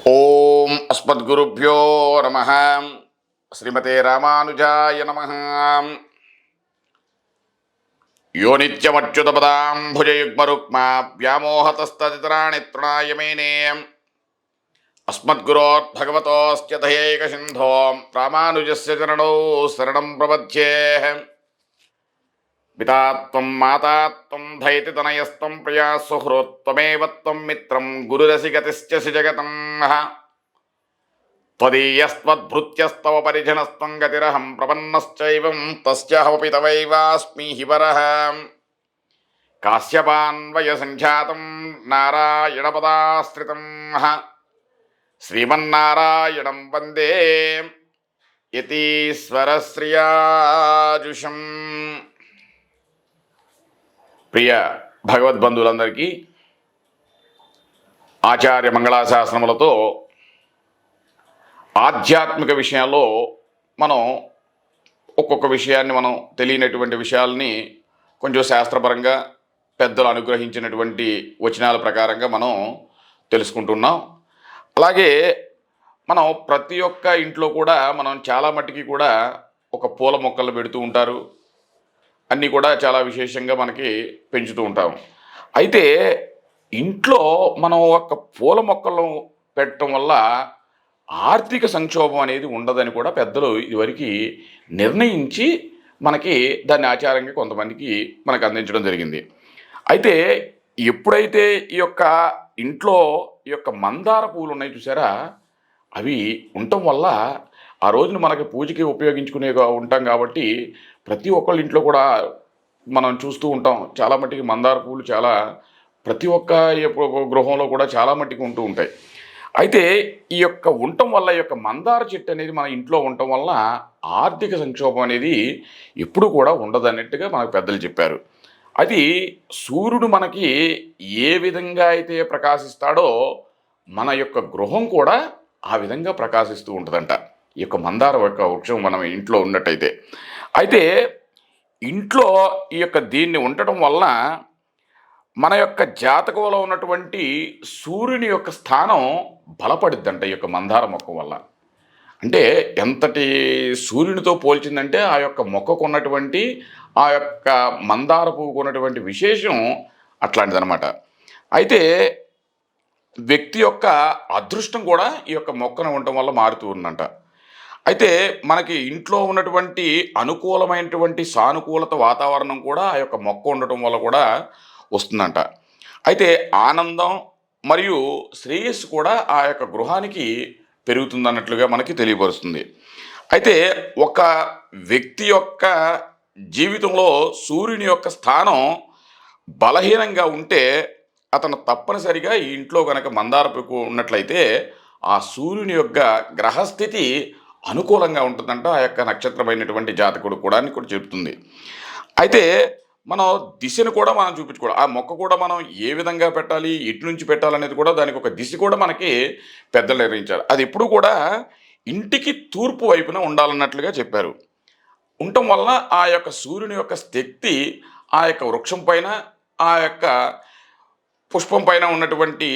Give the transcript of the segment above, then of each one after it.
ఓం అస్మద్గురుభ్యో నమః. శ్రీమతే రామానుజాయ నమః. యో నిత్యమచ్యుతపదాంభుజయుగ్మరుక్మా వ్యామోహతస్తదితరాణి తృణాయ మేనే. అస్మద్గురోర్భగవతోస్య దయైకసింధో రామానుజస్య చరణౌ శరణం ప్రపద్యే. పితాత్వం మాతాత్వం ధైతితనయస్త్వం ప్రియా సుహృత్వమేవ త్వం మిత్రం గురురసిగతిశ్చసి జగతం. త్వదీయస్త్వద్భృత్యస్తవ పరిజనస్త్వం గతిరహం ప్రపన్నశ్చైవం తస్యాహమపి తవైవాస్మి హి వరః. కాశ్యపాన్వయ సంఖ్యాతం నారాయణపదాశ్రితం శ్రీమన్నారాయణం వందే యతీశ్వరశ్రియాజుషం. ప్రియ భగవద్బంధువులందరికీ ఆచార్య మంగళాశాసనములతో ఆధ్యాత్మిక విషయాల్లో మనం ఒక్కొక్క విషయాన్ని మనం తెలియనటువంటి విషయాల్ని కొంచెం శాస్త్రపరంగా పెద్దలు అనుగ్రహించినటువంటి వచనాల ప్రకారంగా మనం తెలుసుకుంటున్నాం. అలాగే మనం ప్రతి ఒక్క ఇంట్లో కూడా మనం చాలా మట్టికి కూడా ఒక పూల మొక్కలు పెడుతూ ఉంటారు. అన్నీ కూడా చాలా విశేషంగా మనకి పెంచుతూ ఉంటాం. అయితే ఇంట్లో మనం ఒక పూల మొక్కలను పెట్టడం వల్ల ఆర్థిక సంక్షోభం అనేది ఉండదని కూడా పెద్దలు ఇదివరకు నిర్ణయించి మనకి దాన్ని ఆచారంగా కొంతమందికి మనకు అందించడం జరిగింది. అయితే ఎప్పుడైతే ఈ యొక్క ఇంట్లో ఈ యొక్క మందార పూలు ఉన్నాయి చూసారా, అవి ఉండటం వల్ల ఆ రోజున మనకి పూజకి ఉపయోగించుకునే ఉంటాం కాబట్టి ప్రతి ఒక్కళ్ళ ఇంట్లో కూడా మనం చూస్తూ ఉంటాం. చాలా మట్టికి మందార పూలు చాలా ప్రతి ఒక్క గృహంలో కూడా చాలా మట్టికి ఉంటూ ఉంటాయి. అయితే ఈ యొక్క ఉండటం వల్ల ఈ యొక్క మందార చెట్టు అనేది మన ఇంట్లో ఉండటం వల్ల ఆర్థిక సంక్షోభం అనేది ఎప్పుడు కూడా ఉండదన్నట్టుగా మనకు పెద్దలు చెప్పారు. అది సూర్యుడు మనకి ఏ విధంగా అయితే ప్రకాశిస్తాడో మన యొక్క గృహం కూడా ఆ విధంగా ప్రకాశిస్తూ ఉంటుందంట ఈ యొక్క మందార యొక్క వృక్షం మనం ఇంట్లో ఉన్నట్టయితే. అయితే ఇంట్లో ఈ యొక్క దీన్ని ఉండటం వలన మన యొక్క జాతకంలో ఉన్నటువంటి సూర్యుని యొక్క స్థానం బలపడిద్దంట ఈ యొక్క మందార మొక్క వల్ల. అంటే ఎంతటి సూర్యునితో పోల్చిందంటే ఆ యొక్క మొక్కకు ఉన్నటువంటి ఆ యొక్క మందార పువ్వుకు ఉన్నటువంటి విశేషం అట్లాంటిదనమాట. అయితే వ్యక్తి యొక్క అదృష్టం కూడా ఈ యొక్క మొక్కను ఉండటం వల్ల మారుతూ ఉందంట. అయితే మనకి ఇంట్లో ఉన్నటువంటి అనుకూలమైనటువంటి సానుకూలత వాతావరణం కూడా ఆ యొక్క మొక్క ఉండటం వల్ల కూడా వస్తుందంట. అయితే ఆనందం మరియు శ్రేయస్సు కూడా ఆ యొక్క గృహానికి పెరుగుతుందన్నట్లుగా మనకి తెలియపరుస్తుంది. అయితే ఒక వ్యక్తి యొక్క జీవితంలో సూర్యుని యొక్క స్థానం బలహీనంగా ఉంటే అతను తప్పనిసరిగా ఈ ఇంట్లో కనుక మందార పువ్వు ఉన్నట్లయితే ఆ సూర్యుని యొక్క గ్రహస్థితి అనుకూలంగా ఉంటుందంట ఆ యొక్క నక్షత్రమైనటువంటి జాతకుడు కూడా అని కూడా చెప్తుంది. అయితే మనం దిశను కూడా మనం చూపించుకోవడం, ఆ మొక్క కూడా మనం ఏ విధంగా పెట్టాలి, ఎటు నుంచి పెట్టాలనేది కూడా దానికి ఒక దిశ కూడా మనకి పెద్దలు నిర్ణయించారు. అది ఎప్పుడు కూడా ఇంటికి తూర్పు వైపున ఉండాలన్నట్లుగా చెప్పారు. ఉండటం వలన ఆ యొక్క సూర్యుని యొక్క శక్తి ఆ యొక్క వృక్షం పైన ఆ యొక్క పుష్పం పైన ఉన్నటువంటి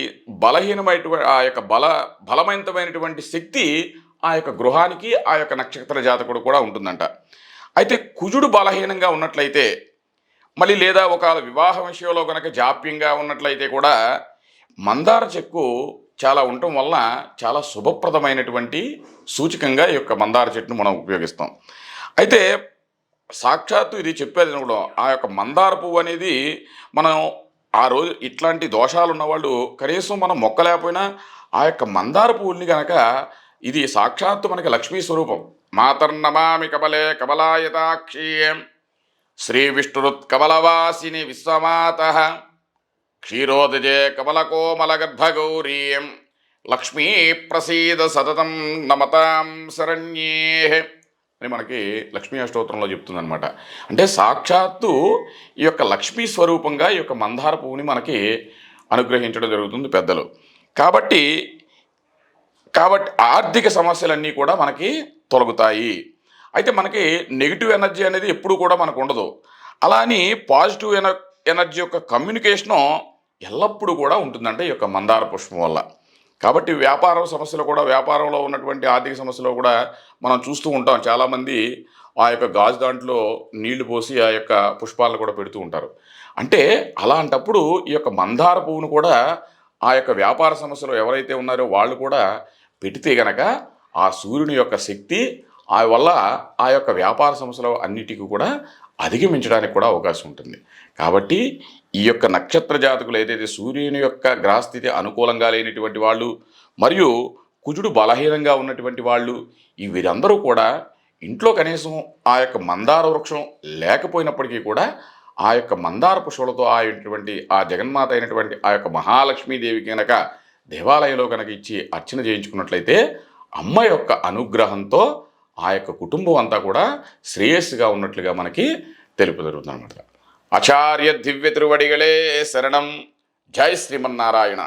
బలహీనమైనటువంటి ఆ యొక్క బలవంతమైనటువంటి శక్తి ఆ యొక్క గృహానికి ఆ యొక్క నక్షత్ర జాతకుడు కూడా ఉంటుందంట. అయితే కుజుడు బలహీనంగా ఉన్నట్లయితే మళ్ళీ లేదా ఒక వివాహ విషయంలో కనుక జాప్యంగా ఉన్నట్లయితే కూడా మందార చెక్కు చాలా ఉండటం వలన చాలా శుభప్రదమైనటువంటి సూచకంగా ఈ యొక్క మందార చెట్టును మనం ఉపయోగిస్తాం. అయితే సాక్షాత్తు ఇది చెప్పేది కూడా ఆ యొక్క మందార పువ్వు అనేది మనం ఆ రోజు ఇట్లాంటి దోషాలు ఉన్నవాళ్ళు కనీసం మనం మొక్కలేకపోయినా ఆ యొక్క మందార పువ్వుని కనుక ఇది సాక్షాత్తు మనకి లక్ష్మీ స్వరూపం. మాతర్నమామి కమలే కమలాయతాక్షీయం శ్రీ విష్ణురుత్కమలవాసిని విశ్వమాత క్షీరోదజే కమలకోమల గర్భగౌరీం లక్ష్మీ ప్రసీద సతతం నమతాం శరణ్యే అని మనకి లక్ష్మీ అష్టోత్తరంలో చెప్తుందనమాట. అంటే సాక్షాత్తు ఈ యొక్క లక్ష్మీ స్వరూపంగా ఈ యొక్క మందార పువ్వుని మనకి అనుగ్రహించడం జరుగుతుంది పెద్దలు. కాబట్టి ఆర్థిక సమస్యలన్నీ కూడా మనకి తొలగుతాయి. అయితే మనకి నెగిటివ్ ఎనర్జీ అనేది ఎప్పుడు కూడా మనకు ఉండదు. అలా అని పాజిటివ్ ఎనర్జీ యొక్క కమ్యూనికేషను ఎల్లప్పుడూ కూడా ఉంటుందంటే ఈ యొక్క మందార పుష్పం వల్ల. కాబట్టి వ్యాపారం సమస్యలు కూడా, వ్యాపారంలో ఉన్నటువంటి ఆర్థిక సమస్యలు కూడా మనం చూస్తూ ఉంటాం. చాలామంది ఆ యొక్క గాజు దాంట్లో నీళ్లు పోసి ఆ యొక్క పుష్పాలను కూడా పెడుతూ ఉంటారు. అంటే అలాంటప్పుడు ఈ యొక్క మందార పువ్వును కూడా ఆ యొక్క వ్యాపార సమస్యలో ఎవరైతే ఉన్నారో వాళ్ళు కూడా పెడితే గనక ఆ సూర్యుని యొక్క శక్తి ఆ వల్ల ఆ యొక్క వ్యాపార సమస్యలు అన్నిటికీ కూడా అధిగమించడానికి కూడా అవకాశం ఉంటుంది. కాబట్టి ఈ యొక్క నక్షత్ర జాతకులు ఏదైతే సూర్యుని యొక్క గ్రహస్థితి అనుకూలంగా లేనటువంటి వాళ్ళు మరియు కుజుడు బలహీనంగా ఉన్నటువంటి వాళ్ళు, ఈ వీరందరూ కూడా ఇంట్లో కనీసం ఆ యొక్క మందార వృక్షం లేకపోయినప్పటికీ కూడా ఆ యొక్క మందార పుష్పలతో అయినటువంటి ఆ జగన్మాత అయినటువంటి ఆ యొక్క మహాలక్ష్మీదేవి కనుక దేవాలయంలో కనుక ఇచ్చి అర్చన చేయించుకున్నట్లయితే అమ్మ యొక్క అనుగ్రహంతో ఆ యొక్క కుటుంబం అంతా కూడా శ్రేయస్సుగా ఉన్నట్లుగా మనకి తెలుపుదరుగుతుంది అనమాట. ఆచార్య దివ్య తిరువడిగలే శరణం. జై శ్రీమన్నారాయణ.